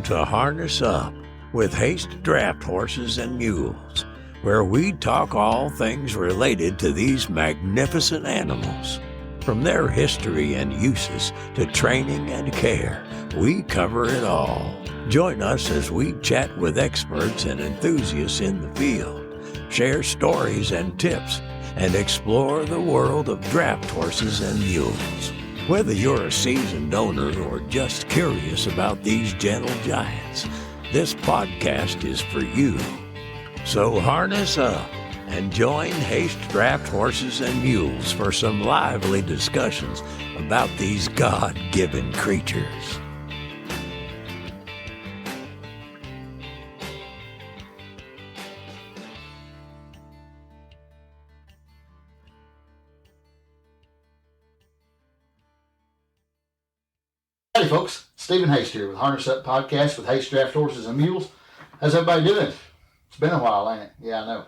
to Harness Up with Haste Draft Horses and Mules, where we talk all things related to these magnificent animals. From their history and uses to training and care, we cover it all. Join us as we chat with experts and enthusiasts in the field, share stories and tips, and explore the world of draft horses and mules. Whether you're a seasoned owner or just curious about these gentle giants, this podcast is for you. So harness up and join Haste Draft Horses and Mules for some lively discussions about these God-given creatures. Hey folks, Stephen Haste here with Harness Up Podcast with Haste Draft Horses and Mules. How's everybody doing? It's been a while, ain't it? Yeah, I know.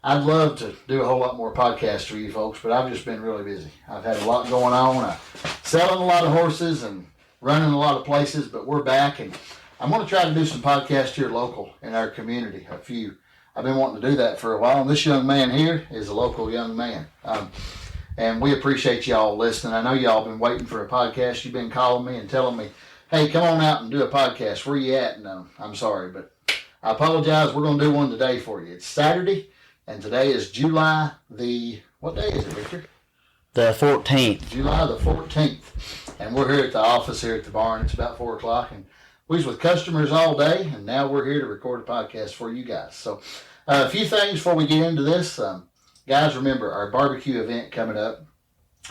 I'd love to do a whole lot more podcasts for you folks, but I've just been really busy. I've had a lot going on. I'm selling a lot of horses and running a lot of places, but we're back, and I'm going to try to do some podcasts here local in our community, a few. I've been wanting to do that for a while, and this young man here is a local young man. And we appreciate y'all listening. I know y'all been waiting for a podcast. You've been calling me and telling me, hey, come on out and do a podcast. Where you at? And I'm sorry, but I apologize. We're going to do one today for you. It's Saturday, and today is July what day is it, Victor? The 14th. July the 14th. And we're here at the office here at the barn. It's about 4 o'clock, and we was with customers all day, and now we're here to record a podcast for you guys. So a few things before we get into this. Guys, remember our barbecue event coming up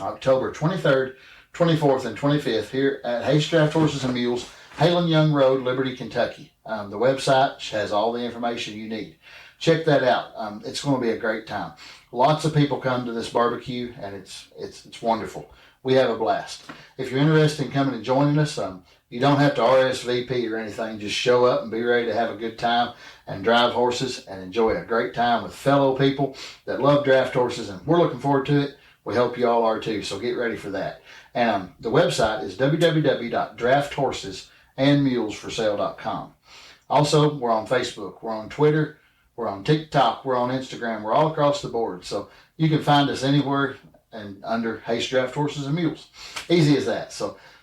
October 23rd, 24th, and 25th here at Haste Draft Horses and Mules, Halen Young Road, Liberty, Kentucky. The website has all the information you need. Check that out. It's going to be a great time. Lots of people come to this barbecue, and it's wonderful. We have a blast. If you're interested in coming and joining us, you don't have to RSVP or anything. Just show up and be ready to have a good time and drive horses and enjoy a great time with fellow people that love draft horses, and we're looking forward to it. We hope you all are too, so get ready for that. And the website is www.drafthorsesandsmulesforsale.com. Also, we're on Facebook, we're on Twitter, we're on TikTok, we're on Instagram, we're all across the board. So you can find us anywhere and under Haste Draft Horses and Mules. Easy as that.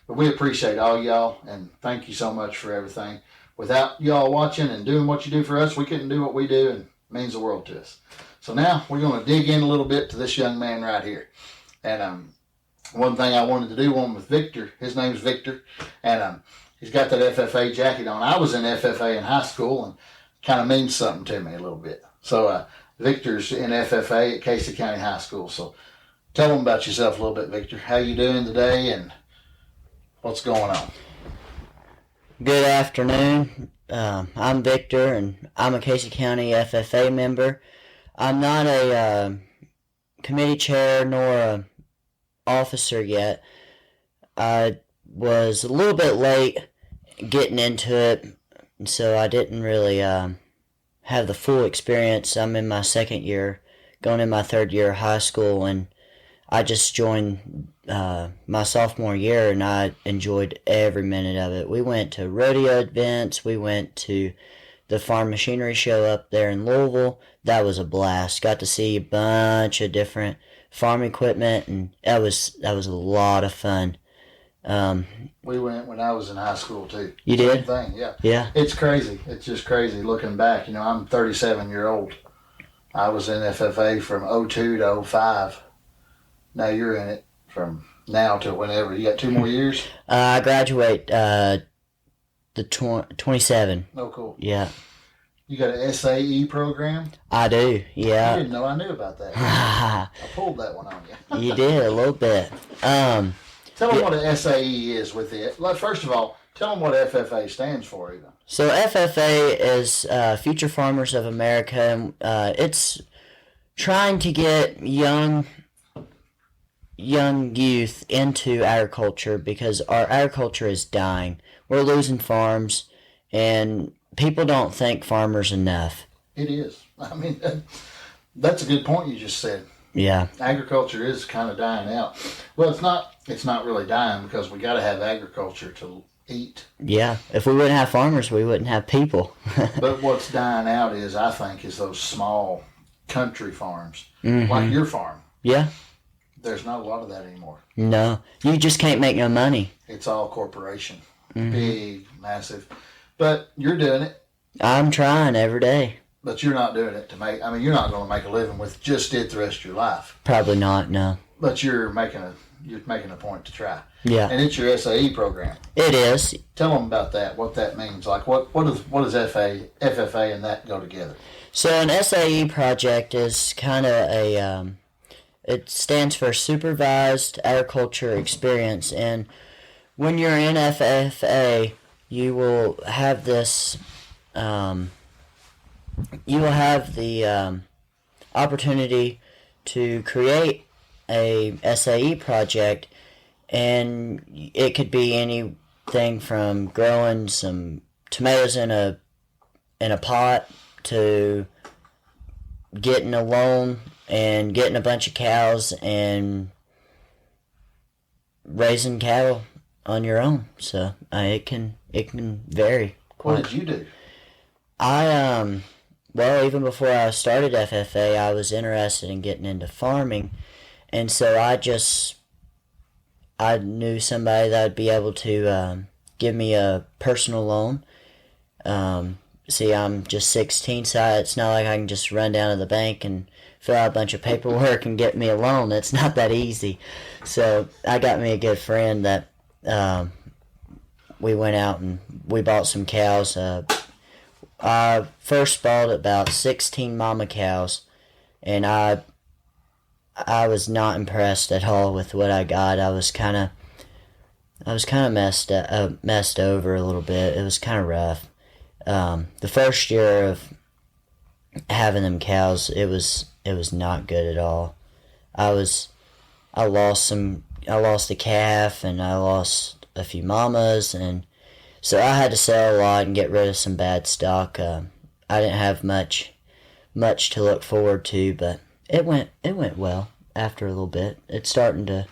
But we appreciate all y'all, and thank you so much for everything. Without y'all watching and doing what you do for us, we couldn't do what we do, and it means the world to us. So now we're going to dig in a little bit to this young man right here. And one thing I wanted to do, one with Victor, his name's Victor, and he's got that FFA jacket on. I was in FFA in high school, and kind of means something to me a little bit. So Victor's in FFA at Casey County High School. So tell them about yourself a little bit, Victor. How you doing today, and what's going on? Good afternoon. I'm Victor, and I'm a Casey County FFA member. I'm not a committee chair nor a officer yet. I was a little bit late getting into it, so I didn't really have the full experience. I'm in my second year, going in my third year of high school, and I just joined my sophomore year, and I enjoyed every minute of it. We went to rodeo events. We went to the farm machinery show up there in Louisville. That was a blast. Got to see a bunch of different farm equipment, and that was a lot of fun. We went when I was in high school too. You did? Same thing, yeah. Yeah. It's crazy. It's just crazy looking back. You know, I'm 37-year-old. I was in FFA from 02 to 05. Now you're in it from now to whenever. You got 2 more years? I graduate the 27. Oh, cool. Yeah. You got an SAE program? I do, yeah. I didn't know I knew about that. I pulled that one on you. You did, a little bit. Tell them what an SAE is with it. First of all, tell them what FFA stands for even. So FFA is Future Farmers of America, and it's trying to get young youth into agriculture because our agriculture is dying. We're losing farms, and people don't thank farmers enough. It is. I mean, that's a good point you just said. Yeah. Agriculture is kind of dying out. Well, it's not really dying because we got to have agriculture to eat. Yeah, if we wouldn't have farmers, we wouldn't have people. But what's dying out is, I think, is those small country farms, Mm-hmm. like your farm. Yeah. There's not a lot of that anymore. No, you just can't make no money. It's all corporation, big, massive. But you're doing it. I'm trying every day. But you're not doing it to make. I mean, you're not going to make a living with just it the rest of your life. Probably not. No. But you're making a point to try. Yeah. And it's your SAE program. It is. Tell them about that. What that means. Like what does FFA and that go together? So an SAE project is kind of a it stands for Supervised Agriculture Experience, and when you're in FFA, you will have this. You will have the opportunity to create a SAE project, and it could be anything from growing some tomatoes in a pot to getting a loan and getting a bunch of cows and raising cattle on your own. So it can vary quite. What did you do? Well, even before I started FFA, I was interested in getting into farming, and so I knew somebody that would be able to give me a personal loan. See, I'm just 16, so it's not like I can just run down to the bank and fill out a bunch of paperwork and get me a loan. It's not that easy. So I got me a good friend that we went out and we bought some cows. I first bought about 16 mama cows, and I was not impressed at all with what I got. I was kind of messed over a little bit. It was kind of rough. The first year of having them cows, it was not good at all. I lost a calf, and I lost a few mamas, and so I had to sell a lot and get rid of some bad stock. I didn't have much to look forward to, but it went well after a little bit. It's starting to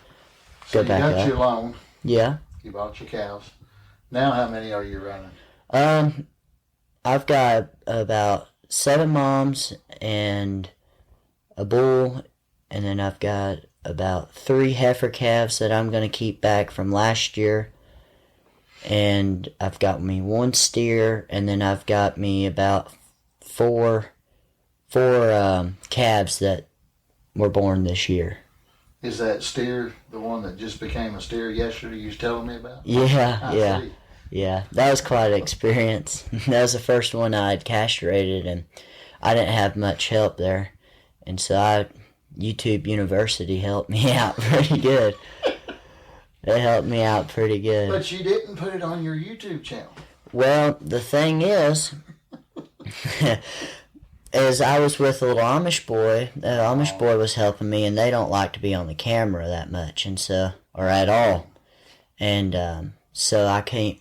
go back up. So you got your loan. Yeah. You bought your cows. Now how many are you running? I've got about 7 moms and a bull, and then I've got about 3 heifer calves that I'm going to keep back from last year. And I've got me 1 steer, and then I've got me about four calves that were born this year. Is that steer the one that just became a steer yesterday you was telling me about? Yeah. Yeah, that was quite an experience. That was the first one I had castrated, and I didn't have much help there. And so YouTube University helped me out pretty good. It helped me out pretty good. But you didn't put it on your YouTube channel. Well, the thing is I was with a little Amish boy. The Amish boy was helping me, and they don't like to be on the camera that much, and so, or at all. And so I can't.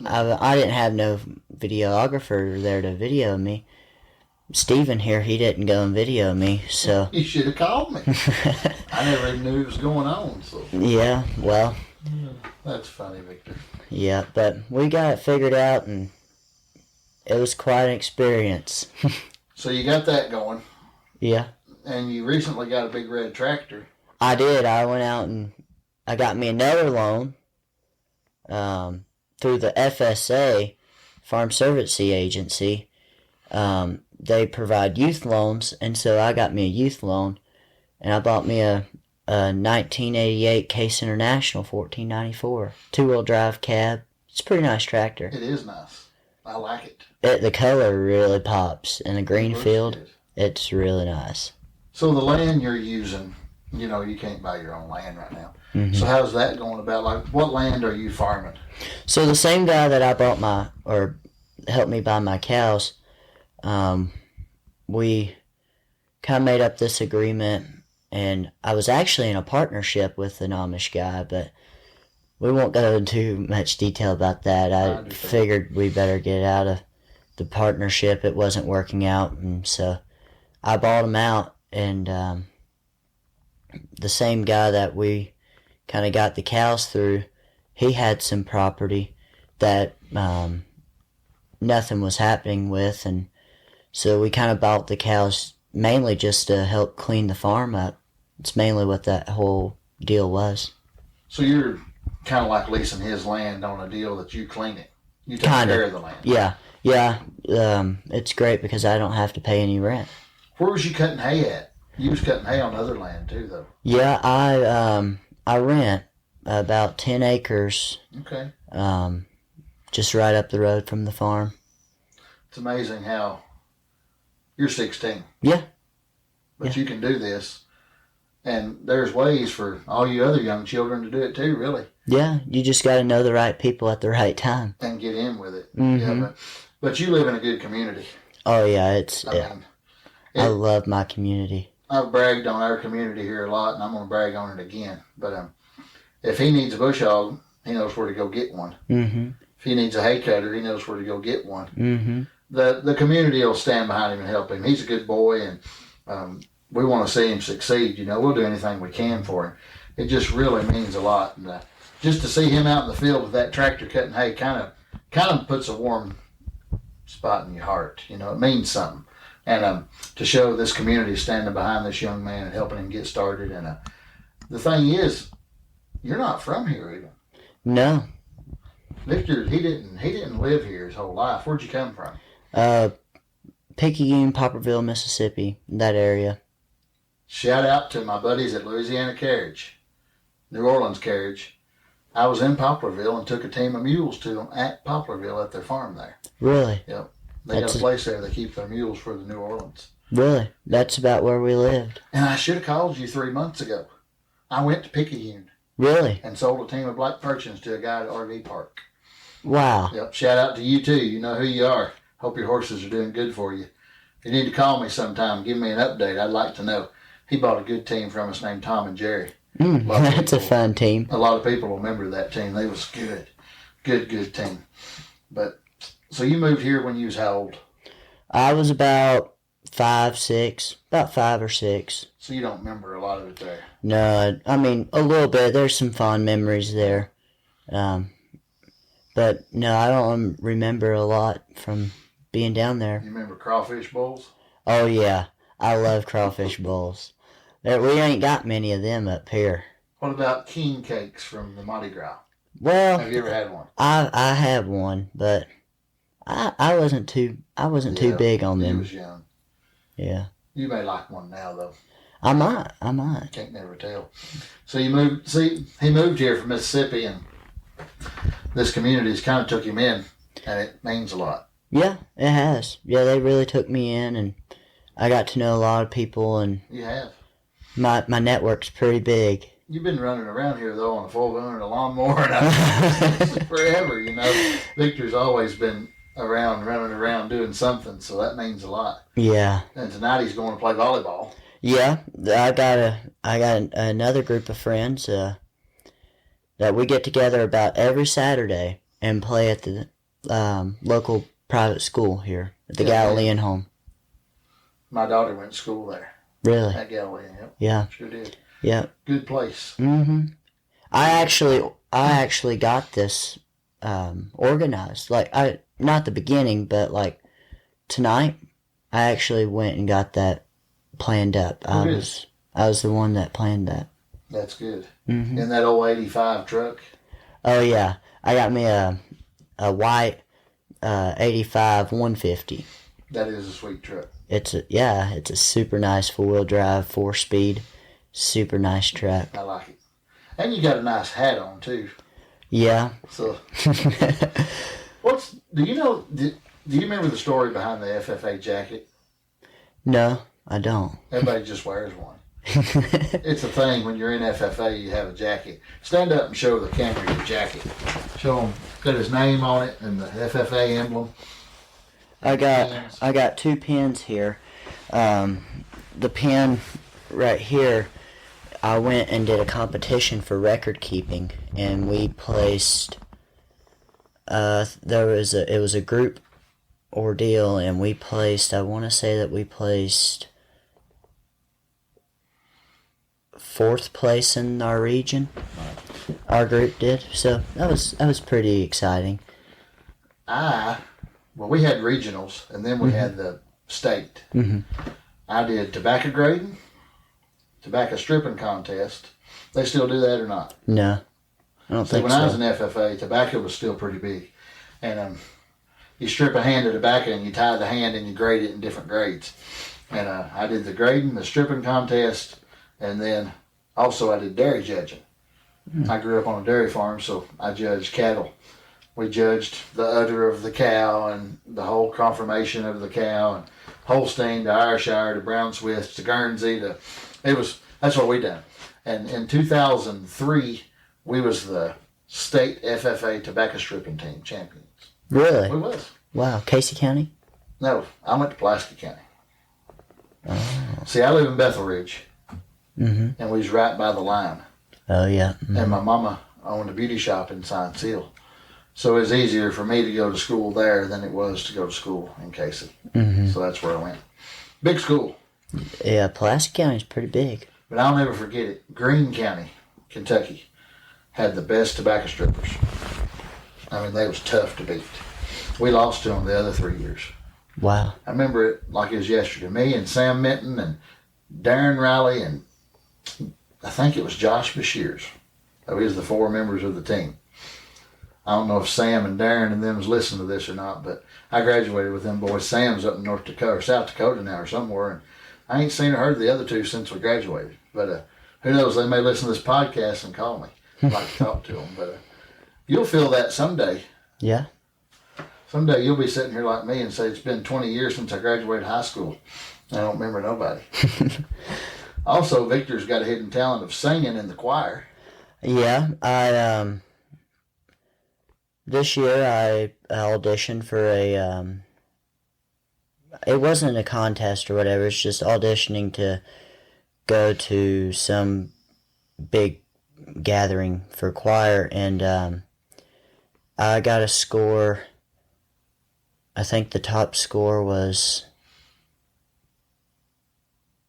I didn't have no videographer there to video me. Steven here, he didn't go and video me, so... You should have called me. I never even knew it was going on, so... Yeah, well... That's funny, Victor. Yeah, but we got it figured out, and it was quite an experience. So you got that going. Yeah. And you recently got a big red tractor. I did. I went out and I got me another loan through the FSA, Farm Servicing Agency. They provide youth loans, and so I got me a youth loan, and I bought me a 1988 Case International 1494 2-wheel drive cab. It's a pretty nice tractor. It is nice. I like it. The color really pops in the green field. It's really nice. So the land you're using, you can't buy your own land right now. Mm-hmm. So how's that going about? Like, what land are you farming? So the same guy that I helped me buy my cows, we kind of made up this agreement, and I was actually in a partnership with an Amish guy, but we won't go into much detail about that. I figured we better get out of the partnership. It wasn't working out, and so I bought him out, and the same guy that we kind of got the cows through he had some property that nothing was happening with, and so we kind of bought the cows mainly just to help clean the farm up. It's mainly what that whole deal was. So you're kind of like leasing his land on a deal that you clean it. You take care of the land. Yeah. It's great because I don't have to pay any rent. Where was you cutting hay at? You was cutting hay on other land too, though. Yeah, I rent about 10 acres. Okay. Just right up the road from the farm. It's amazing how you're 16. Yeah. But you can do this. And there's ways for all you other young children to do it too, really. Yeah, you just got to know the right people at the right time. And get in with it. Mm-hmm. Yeah, but you live in a good community. Oh, yeah, I love my community. I've bragged on our community here a lot, and I'm going to brag on it again. But if he needs a bush hog, he knows where to go get one. Mm-hmm. If he needs a hay cutter, he knows where to go get one. Mm-hmm. The community will stand behind him and help him. He's a good boy, and we want to see him succeed. We'll do anything we can for him. It just really means a lot. And just to see him out in the field with that tractor cutting hay kind of puts a warm spot in your heart. It means something. And to show this community standing behind this young man and helping him get started. And the thing is, you're not from here even. No. Victor, he didn't live here his whole life. Where'd you come from? Picayune, Poplarville, Mississippi, that area. Shout out to my buddies at Louisiana Carriage, New Orleans Carriage. I was in Poplarville and took a team of mules to them at Poplarville at their farm there. Really? Yep. They got a place there. They keep their mules for the New Orleans. Really? That's about where we lived. And I should have called you 3 months ago. I went to Picayune. Really? And sold a team of black Persians to a guy at RV Park. Wow. Yep. Shout out to you too. You know who you are. Hope your horses are doing good for you. You need to call me sometime and give me an update. I'd like to know. He bought a good team from us named Tom and Jerry. That's a fun team. A lot of people remember that team. They was good. Good team. But, so you moved here when you was how old? I was about 5 or 6. So you don't remember a lot of it there? No, I mean, a little bit. There's some fond memories there. But, no, I don't remember a lot from being down there. You remember crawfish bowls? Oh, yeah. I love crawfish bowls. We ain't got many of them up here. What about king cakes from the Mardi Gras? Well, have you ever had one? I have one, but I wasn't too big on them. You was young. Yeah. You may like one now though. I might. Can't never tell. So he moved here from Mississippi, and this community's kind of took him in, and it means a lot. Yeah, it has. Yeah, they really took me in, and I got to know a lot of people, and you have. My network's pretty big. You've been running around here though on a 4-wheeler and a lawnmower and forever. Victor's always been running around doing something, so that means a lot. Yeah. And tonight he's going to play volleyball. Yeah, I got another group of friends that we get together about every Saturday and play at the local private school here at the Galilean home. My daughter went to school there. Really? At Galilean, yep. Yeah. Sure did. Yeah. Good place. Mm-hmm. I actually got this organized. Not the beginning, but tonight, I actually went and got that planned up. I was the one that planned that. That's good. Mm-hmm. In that old 85 truck? Oh, yeah. I got me a white 85 150. That is a sweet truck. It's a super nice 4-wheel drive, 4-speed, super nice truck. I like it. And you got a nice hat on too. Yeah. So, do you remember the story behind the FFA jacket? No, I don't. Everybody just wears one. It's a thing when you're in FFA, you have a jacket. Stand up and show the camera your jacket. Show them, got his name on it and the FFA emblem. I got 2 pins here. The pin right here, I went and did a competition for record keeping, and we placed. It was a group ordeal, and we placed. I want to say that we placed fourth place in our region. Our group did, so that was pretty exciting. We had regionals, and then we had the state. Mm-hmm. I did tobacco grading, tobacco stripping contest. They still do that or not? No, I don't think when so. I was in FFA, tobacco was still pretty big. And you strip a hand of tobacco and you tie the hand and you grade it in different grades. And I did the grading, the stripping contest, and then also I did dairy judging. I grew up on a dairy farm, so I judged cattle. We judged the udder of the cow and the whole conformation of the cow, and Holstein to Ayrshire to Brown Swiss to Guernsey that's what we done. And in 2003, we was the state FFA tobacco stripping team champions. Really? We was. Wow, Casey County? No, I went to Pulaski County. Oh. See, I live in Bethel Ridge, Mm-hmm. and we was right by the line. Oh, yeah. Mm-hmm. And my mama owned a beauty shop in Sign Seal. So it was easier for me to go to school there than it was to go to school in Casey. Mm-hmm. So that's where I went. Big school. Yeah, Pulaski County's pretty big. But I'll never forget it. Greene County, Kentucky, had the best tobacco strippers. I mean, they was tough to beat. We lost to them the other 3 years. Wow. I remember it like it was yesterday. Me and Sam Minton and Darren Riley and I think it was Josh Bashirs. That was the 4 members of the team. I don't know if Sam and Darren and them was listening to this or not, but I graduated with them boys. Sam's up in North Dakota or South Dakota now or somewhere, and I ain't seen or heard the other 2 since we graduated. But who knows? They may listen to this podcast and call me. I'd like to talk to them. But you'll feel that someday. Yeah. Someday you'll be sitting here like me and say, it's been 20 years since I graduated high school. I don't remember nobody. Also, Victor's got a hidden talent of singing in the choir. Yeah, this year I auditioned for it wasn't a contest or whatever, it's just auditioning to go to some big gathering for choir, and I got a score. I think the top score was,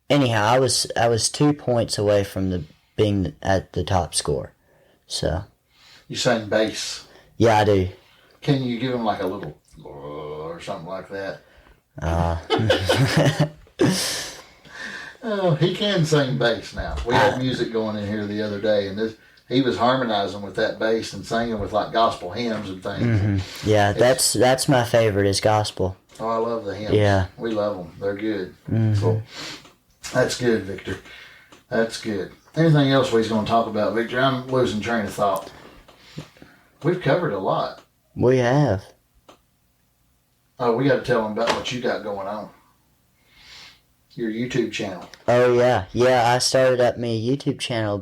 anyhow, I was 2 points away from being at the top score. So You sang bass. yeah, I do. Can you give him like a little or something like that? Oh, he can sing bass now. We had music going in here the other day, and he was harmonizing with that bass and singing with like gospel hymns and things. Mm-hmm. Yeah, that's my favorite is gospel. Oh, I love the hymns. Yeah. We love them. They're good. Mm-hmm. So that's good, Victor. That's good. Anything else we're going to talk about, Victor? I'm losing train of thought. We've covered a lot. We have. Oh, we got to tell them about what you got going on. Your YouTube channel. Oh, yeah. Yeah, I started up my YouTube channel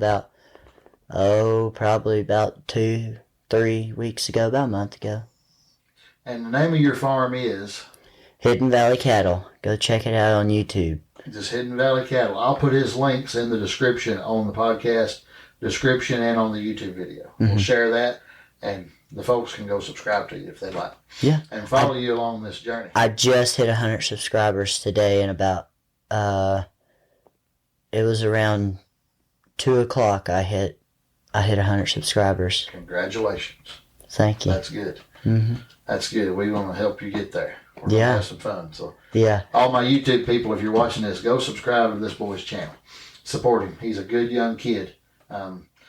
probably about 2-3 weeks ago, about a month ago. And the name of your farm is? Hidden Valley Cattle. Go check it out on YouTube. Just Hidden Valley Cattle. I'll put his links in the description on the podcast description and on the YouTube video. Mm-hmm. We'll share that, and the folks can go subscribe to you if they like. Yeah. And follow you along this journey. I just hit 100 subscribers today, and about it was around 2 o'clock. I hit 100 subscribers. Congratulations. Thank you. That's good. Mm-hmm. That's good. We want to help you get there. We're going to have some fun. So, yeah. all my YouTube people, if you're watching this, go subscribe to this boy's channel. Support him. He's a good young kid.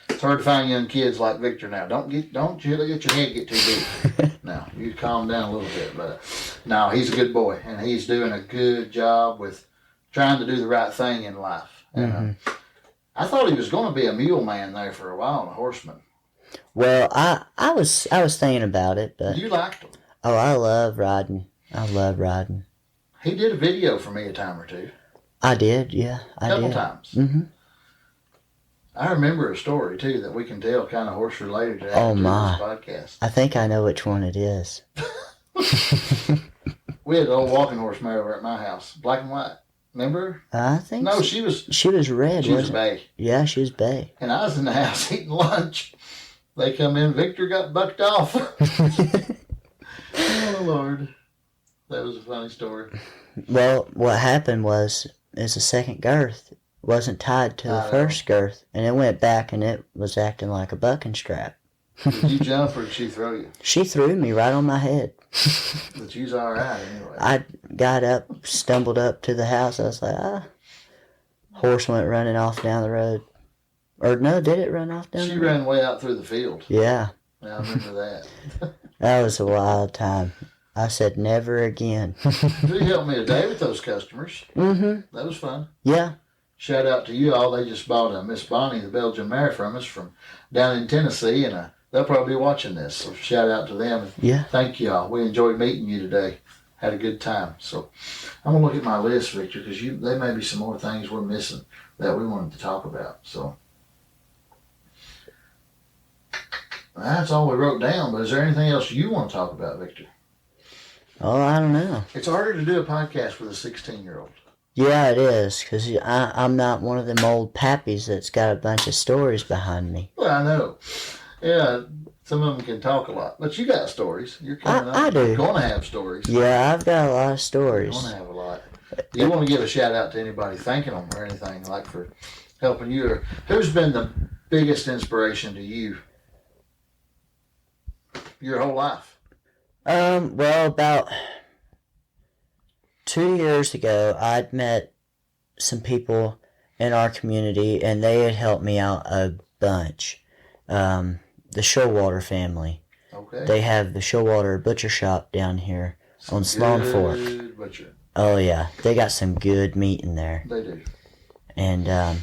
It's hard to find young kids like Victor now. Don't let your head get too big. No, you calm down a little bit. But no, he's a good boy, and he's doing a good job with trying to do the right thing in life. And, I thought he was going to be a mule man there for a while and a horseman. Well, I was thinking about it, but You liked him. oh, I love riding. He did a video for me a time or two. I did, yeah. A couple times. Mm-hmm. I remember a story, too, that we can tell kind of horse-related to add to this podcast. I think I know which one it is. We had an old walking horse mare over at my house. Black and white. Remember? I think No, so. she was red, she was wasn't bay. Yeah, she was bay. And I was in the house eating lunch. They come in. Victor got bucked off. Oh, Lord. That was a funny story. Well, what happened was, it's a second girth. wasn't tied to the first girth, and it went back and it was acting like a bucking strap. Did you jump or did she throw you? She threw me right on my head. But you was all right anyway. I got up, stumbled up to the house. I was like, Horse went running off down the road. Or no, did it run off down the road? She ran way out through the field. Yeah. I remember that. That was a wild time. I said never again. You helped me today with those customers. Mm-hmm. That was fun. Yeah. Shout out to you all. They just bought a Miss Bonnie, the Belgian mare, from us from down in Tennessee, and they'll probably be watching this. So shout out to them. And yeah. Thank you all. We enjoyed meeting you today. Had a good time. So I'm gonna look at my list, Victor, because there may be some more things we're missing that we wanted to talk about. So that's all we wrote down. But is there anything else you want to talk about, Victor? Oh, I don't know. It's harder to do a podcast with a 16-year-old. Yeah, it is, because I'm not one of them old pappies that's got a bunch of stories behind me. Well, I know. Yeah, some of them can talk a lot. But you got stories. You're coming up. I do. You're going to have stories. Yeah, I've got a lot of stories. You're going to have a lot. Do you want to give a shout out to anybody thanking them or anything, like for helping you? Or who's been the biggest inspiration to you your whole life? Well, about 2 years ago, I'd met some people in our community, and they had helped me out a bunch. The Showalter family. Okay. They have the Showalter butcher shop down here on Sloan Fork. Butcher. Oh, yeah. They got some good meat in there. They do. And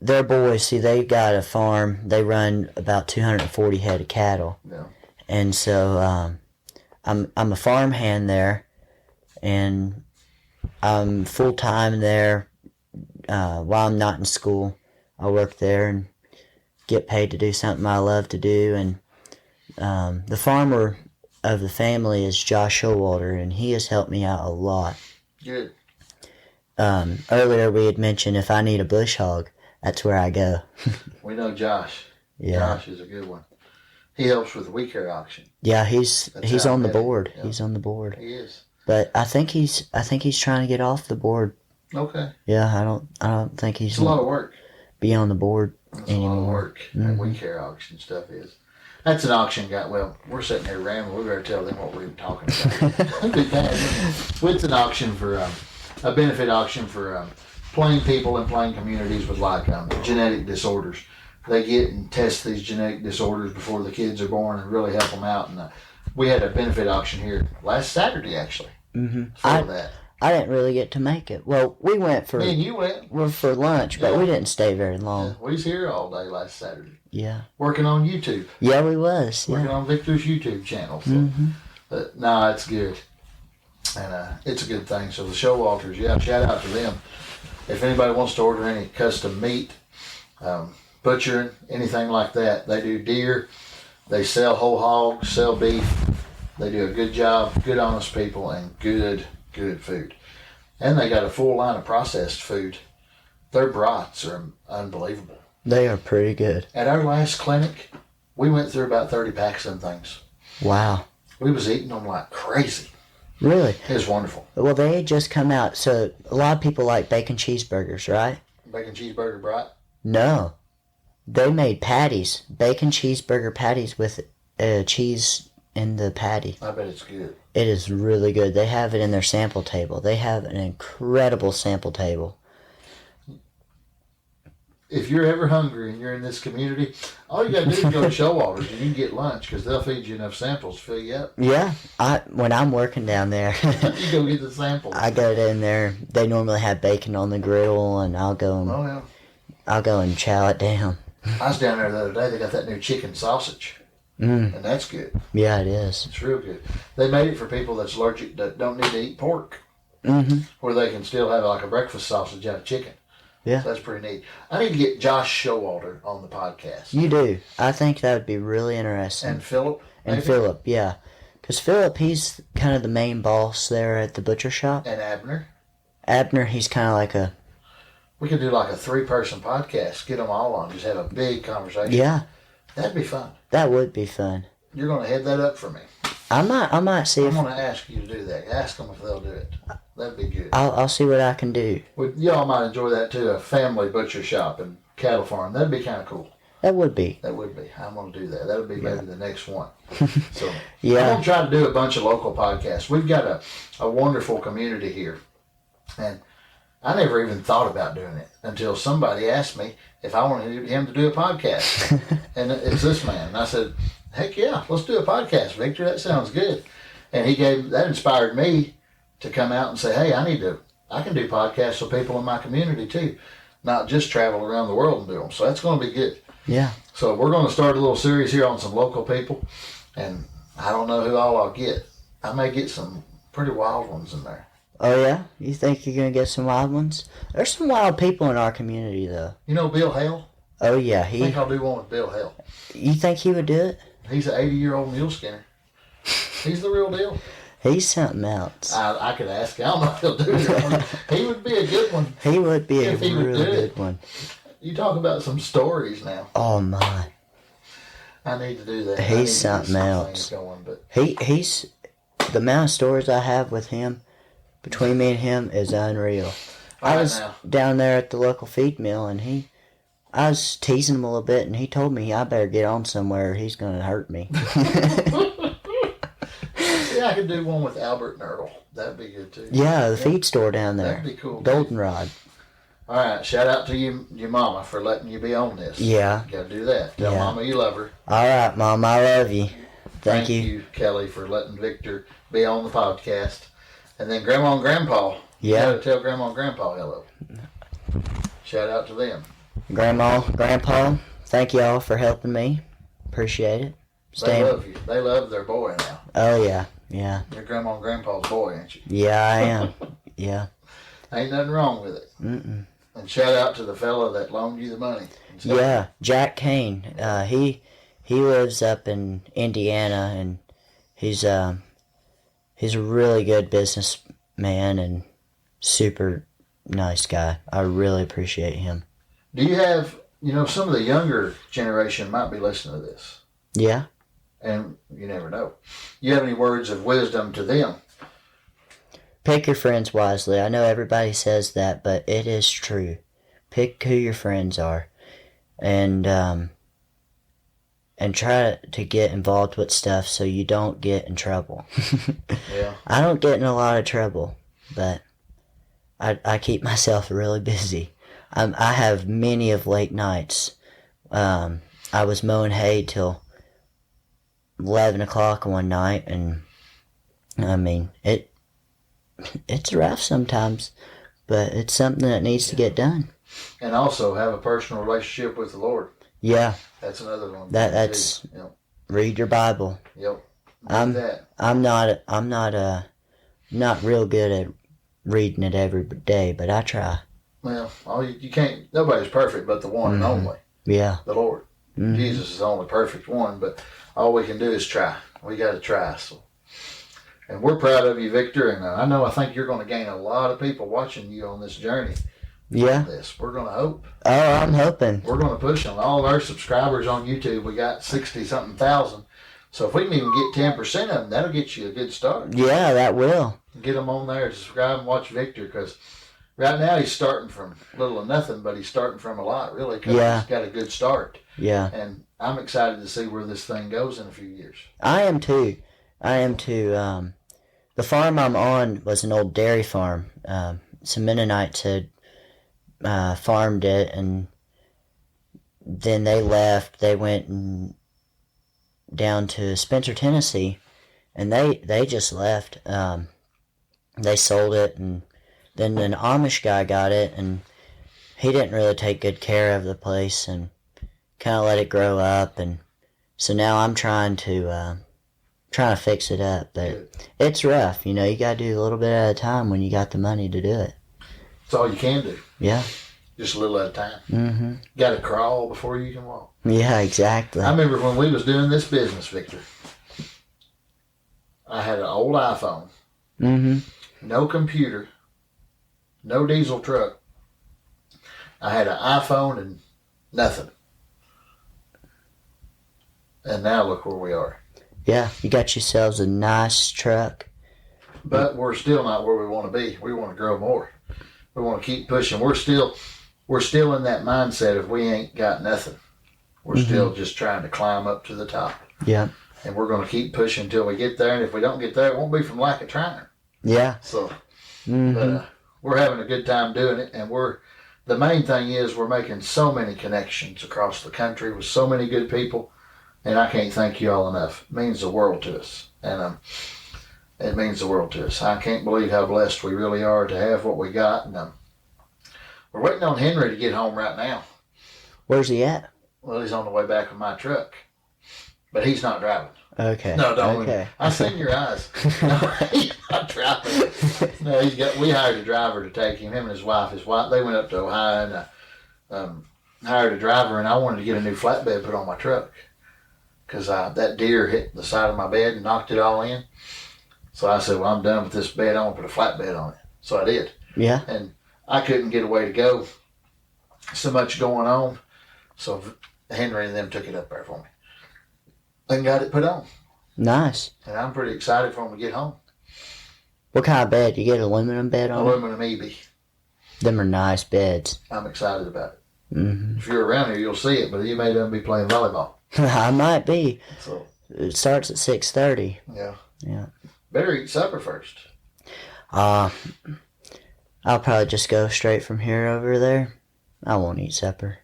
their boys, see, they got a farm. They run about 240 head of cattle. Yeah. And so I'm a farmhand there, and I'm full-time there while I'm not in school. I work there and get paid to do something I love to do. And the farmer of the family is Josh Showalter, and he has helped me out a lot. Good. Earlier we had mentioned if I need a bush hog, that's where I go. We know Josh. Yeah. Josh is a good one. He helps with the We Care auction. Yeah, he's on the board. Yeah. He's on the board. He is. But I think he's trying to get off the board. Okay. Yeah, I don't think he's It's a lot of work. be on the board It's anymore. a lot of work. That We Care auction stuff is. That's an auction guy. Well, we're sitting here rambling. We better tell them what we were talking about. That'd be bad. It's an auction for a benefit auction for plain people in plain communities with like genetic disorders. They get and test these genetic disorders before the kids are born and really help them out. And we had a benefit auction here last Saturday, actually. Mm-hmm. For that. I didn't really get to make it. Well, we went for Me and you went. for lunch, but we didn't stay very long. Yeah, we was here all day last Saturday. Yeah. Working on YouTube. Yeah, we was. Working Yeah. on Victor's YouTube channel. So. But no, it's good. And it's a good thing. So the Showalters, yeah, shout out to them. If anybody wants to order any custom meat, butchering, anything like that, they do deer. They sell whole hogs, sell beef. They do a good job, good honest people, and good food. And they got a full line of processed food. Their brats are unbelievable. They are pretty good. At our last clinic, we went through about 30 packs of them things. Wow. We was eating them like crazy. Really? It was wonderful. Well, they had just come out, so a lot of people like bacon cheeseburgers, right? Bacon cheeseburger brat? No. They made patties, bacon cheeseburger patties with cheese in the patty. I bet it's good. It is really good. They have it in their sample table. They have an incredible sample table. If you're ever hungry and you're in this community, all you got to do is go to Showalters and you can get lunch because they'll feed you enough samples to fill you up. Yeah, when I'm working down there, You go get the samples. I go in there. They normally have bacon on the griddle, and I'll go and chow it down. I was down there the other day. They got that new chicken sausage, and that's good. Yeah, it is. It's real good. They made it for people that's allergic that don't need to eat pork, where they can still have like a breakfast sausage out of chicken. Yeah. So that's pretty neat. I need to get Josh Showalter on the podcast. You do. I think that would be really interesting. And Philip. And maybe? Philip, yeah. Because Philip, he's kind of the main boss there at the butcher shop. And Abner. Abner, he's kind of like a... We could do like a 3-person podcast. Get them all on. Just have a big conversation. Yeah. That'd be fun. That would be fun. You're going to head that up for me. I might see I'm if going to ask you to do that. Ask them if they'll do it. That'd be good. I'll see what I can do. Well, y'all might enjoy that too. A family butcher shop and cattle farm. That'd be kind of cool. That would be. That would be. I'm going to do that. That'll be maybe the next one. So Yeah. I'm going to try to do a bunch of local podcasts. We've got a wonderful community here. And I never even thought about doing it until somebody asked me if I wanted him to do a podcast. And it's this man. And I said, heck yeah, let's do a podcast, Victor. That sounds good. And that inspired me to come out and say, hey, I can do podcasts for people in my community too, not just travel around the world and do them. So that's going to be good. Yeah. So we're going to start a little series here on some local people, and I don't know who all I'll get. I may get some pretty wild ones in there. Oh yeah? You think you're going to get some wild ones? There's some wild people in our community though. You know Bill Hale? Oh yeah, I think I'll do one with Bill Hale. You think he would do it? He's an 80-year-old mule skinner. He's the real deal. He's something else. I could ask him. I don't know if he'll do it. He would be a good one. He would be a If he would really do it. good one. You talk about some stories now. Oh my. I need to do that. He's I need to get something some else. things going, but He's the amount of stories I have with him, between me and him, is unreal. I was down there at the local feed mill, and I was teasing him a little bit, and he told me I better get on somewhere or he's going to hurt me. yeah, I could do one with Albert and Earl. That'd be good too. Yeah, the feed store down there. That'd be cool. Goldenrod. All right, shout out to your mama for letting you be on this. Yeah. You gotta do that. Tell Yeah. mama you love her. All right, Mom, I love you. Thank you. Kelly, for letting Victor be on the podcast. And then Grandma and Grandpa. Yeah. You gotta tell Grandma and Grandpa hello. Shout out to them. Grandma, Grandpa, thank y'all for helping me. Appreciate it. They love you. They love their boy now. Oh, yeah. Yeah. Your Grandma and Grandpa's boy, ain't you? Yeah, I am. Yeah. Ain't nothing wrong with it. Mm-mm. And shout out to the fella that loaned you the money. Yeah, Jack Kane. He lives up in Indiana, and he's a really good businessman and super nice guy. I really appreciate him. Do you have, some of the younger generation might be listening to this, Yeah. and you never know. You have any words of wisdom to them? Pick your friends wisely. I know everybody says that, but it is true. Pick who your friends are, and try to get involved with stuff so you don't get in trouble. Yeah. I don't get in a lot of trouble, but I keep myself really busy. I have many of late nights. I was mowing hay till 11 o'clock one night, and I mean, it's rough sometimes, but it's something that needs to get done. And also have a personal relationship with the Lord. Yeah. That's another one. That's Yep. Read your Bible. Yep. I'm not real good at reading it every day, but I try. Well, you can't. Nobody's perfect, but the one and only, Yeah. the Lord. Mhm. Jesus is the only perfect one, but all we can do is try. We got to try. So, and we're proud of you, Victor. And I think you're going to gain a lot of people watching you on this journey. Yeah. We're going to hope. Oh, I'm hoping. We're going to push on all of our subscribers on YouTube. We got 60-something thousand. So if we can even get 10% of them, that'll get you a good start. Yeah, that will. Get them on there, subscribe and watch Victor, because right now he's starting from little or nothing, but he's starting from a lot, really, because he's got a good start. Yeah. And I'm excited to see where this thing goes in a few years. I am too. The farm I'm on was an old dairy farm. Some Mennonites had farmed it, and then they left. They went down to Spencer, Tennessee, and they just left. They sold it, and then an Amish guy got it, and he didn't really take good care of the place and kind of let it grow up, and so now I'm trying to fix it up. But it's rough, you gotta do a little bit at a time when you got the money to do it. That's all you can do. Yeah. Just a little at a time. Mm-hmm. Got to crawl before you can walk. Yeah, exactly. I remember when we was doing this business, Victor, I had an old iPhone, Mm-hmm. no computer, no diesel truck. I had an iPhone and nothing. And now look where we are. Yeah, you got yourselves a nice truck. But we're still not where we want to be. We want to grow more. We want to keep pushing. We're still in that mindset of we ain't got nothing. We're still just trying to climb up to the top. Yeah. And we're going to keep pushing until we get there. And if we don't get there, it won't be from lack of trying. Yeah. So, but we're having a good time doing it. And the main thing is we're making so many connections across the country with so many good people. And I can't thank you all enough. It means the world to us. And it means the world to us. I can't believe how blessed we really are to have what we got. And we're waiting on Henry to get home right now. Where's he at? Well, he's on the way back with my truck. But he's not driving. Okay. No, don't. Okay. I seen your eyes. No, he's not driving. No, we hired a driver to take him. Him and his wife. They went up to Ohio and hired a driver. And I wanted to get a new flatbed put on my truck because that deer hit the side of my bed and knocked it all in. So I said, well, I'm done with this bed. I want to put a flatbed on it. So I did. Yeah. And I couldn't get a way to go. So much going on. So Henry and them took it up there for me. And got it put on. Nice. And I'm pretty excited for them to get home. What kind of bed? You get an aluminum bed on it? Aluminum EB. Them are nice beds. I'm excited about it. If you're around here, you'll see it, but you may done be playing volleyball. I might be. So It starts at 6:30. yeah. Yeah. Better eat supper first. I'll probably just go straight from here over there. I won't eat supper.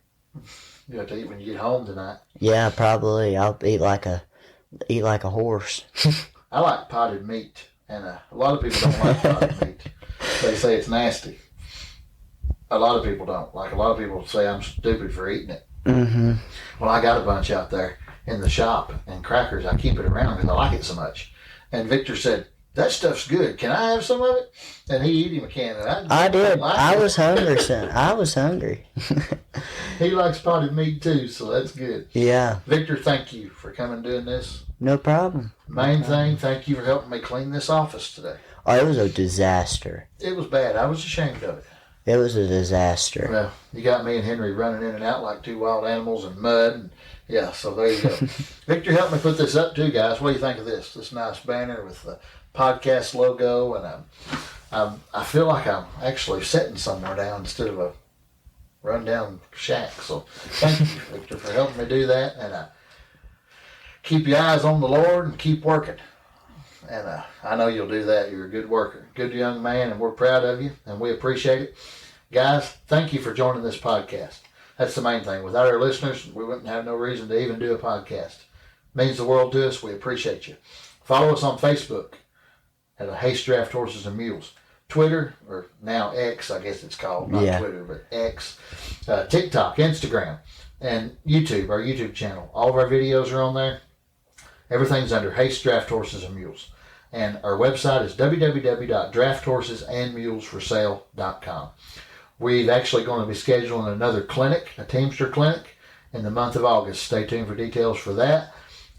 You have to eat when you get home tonight. Yeah, probably. I'll eat like a horse. I like potted meat, and a lot of people don't like potted meat. They say it's nasty. A lot of people don't. Like a lot of people say I'm stupid for eating it. Mm-hmm. Well, I got a bunch out there in the shop and crackers. I keep it around because I like it so much. And Victor said, that stuff's good. Can I have some of it? And he eat him a can. And I did. like I it. was hungry, son. I was hungry. He likes potted meat too, so that's good. Yeah. Victor, thank you for coming doing this. No problem. Main thing, thank you for helping me clean this office today. Oh, it was a disaster. It was bad. I was ashamed of it. It was a disaster. Well, you got me and Henry running in and out like two wild animals in mud. And yeah, so there you go. Victor helped me put this up too, guys. What do you think of this? This nice banner with the podcast logo. And I feel like I'm actually sitting somewhere down instead of a rundown shack. So thank you, Victor, for helping me do that. And keep your eyes on the Lord and keep working. And I know you'll do that. You're a good worker, good young man, and we're proud of you, and we appreciate it. Guys, thank you for joining this podcast. That's the main thing. Without our listeners, we wouldn't have no reason to even do a podcast. It means the world to us. We appreciate you. Follow us on Facebook at Haste Draft Horses and Mules. Twitter, or now X, I guess it's called, not Twitter, but X. TikTok, Instagram, and YouTube, our YouTube channel. All of our videos are on there. Everything's under Haste Draft Horses and Mules. And our website is www.drafthorsesandsmulesforsale.com. We're actually going to be scheduling another clinic, a Teamster clinic, in the month of August. Stay tuned for details for that.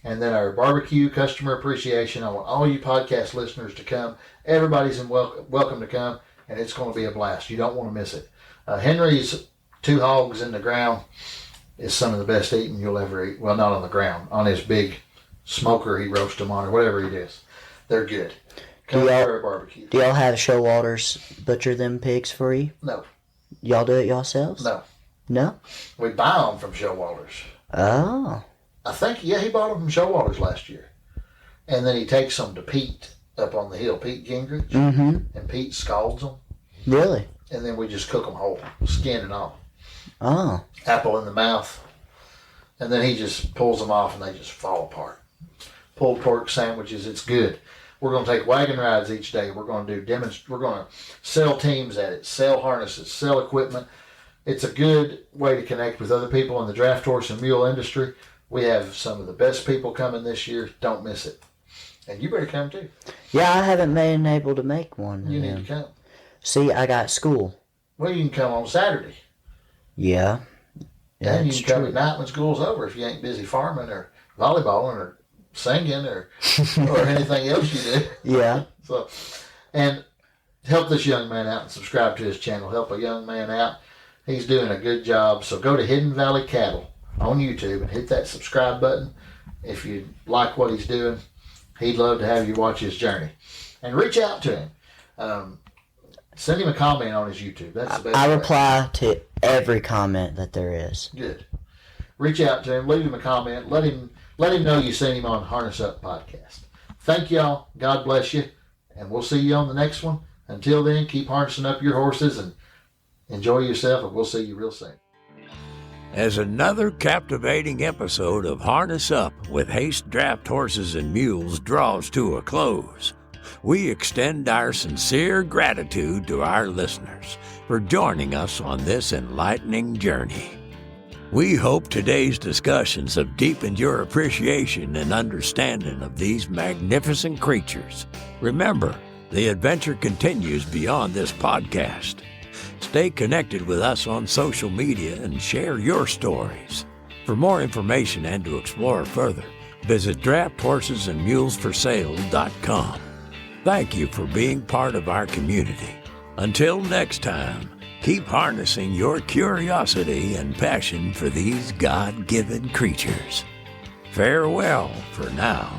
And then our barbecue customer appreciation. I want all you podcast listeners to come. Everybody's welcome to come, and it's going to be a blast. You don't want to miss it. Henry's 2 hogs in the ground is some of the best eating you'll ever eat. Well, not on the ground. On his big smoker he roasts them on, or whatever he does. They're good. Come for a barbecue. Do y'all have Showalters butcher them pigs for you? No. Y'all do it yourselves? No. No? We buy them from Showalters. Oh. I think, he bought them from Showalters last year. And then he takes them to Pete up on the hill, Pete Gingrich. Mm-hmm. And Pete scalds them. Really? And then we just cook them whole, skin and all. Oh. Apple in the mouth. And then he just pulls them off and they just fall apart. Pulled pork sandwiches, it's good. We're going to take wagon rides each day. We're going to do we're going to sell teams at it, sell harnesses, sell equipment. It's a good way to connect with other people in the draft horse and mule industry. We have some of the best people coming this year. Don't miss it. And you better come too. Yeah, I haven't been able to make one. You need to come. See, I got school. Well, you can come on Saturday. Yeah. And you can come at night when school's over if you ain't busy farming or volleyballing or singing or anything else you do. Yeah. So, and help this young man out and subscribe to his channel. Help a young man out. He's doing a good job. So go to Hidden Valley Cattle on YouTube and hit that subscribe button if you like what he's doing, he'd love to have you watch his journey. And reach out to him. Send him a comment on his YouTube. That's the best I way. reply to every comment that there is. Good. Reach out to him. Leave him a comment. Let him know you seen him on Harness Up Podcast. Thank y'all. God bless you. And we'll see you on the next one. Until then, keep harnessing up your horses and enjoy yourself, and we'll see you real soon. As another captivating episode of Harness Up with Haste Draft Horses and Mules draws to a close, we extend our sincere gratitude to our listeners for joining us on this enlightening journey. We hope today's discussions have deepened your appreciation and understanding of these magnificent creatures. Remember, the adventure continues beyond this podcast. Stay connected with us on social media and share your stories. For more information and to explore further, visit drafthorsesandsmulesforsale.com. Thank you for being part of our community. Until next time, keep harnessing your curiosity and passion for these God-given creatures. Farewell for now.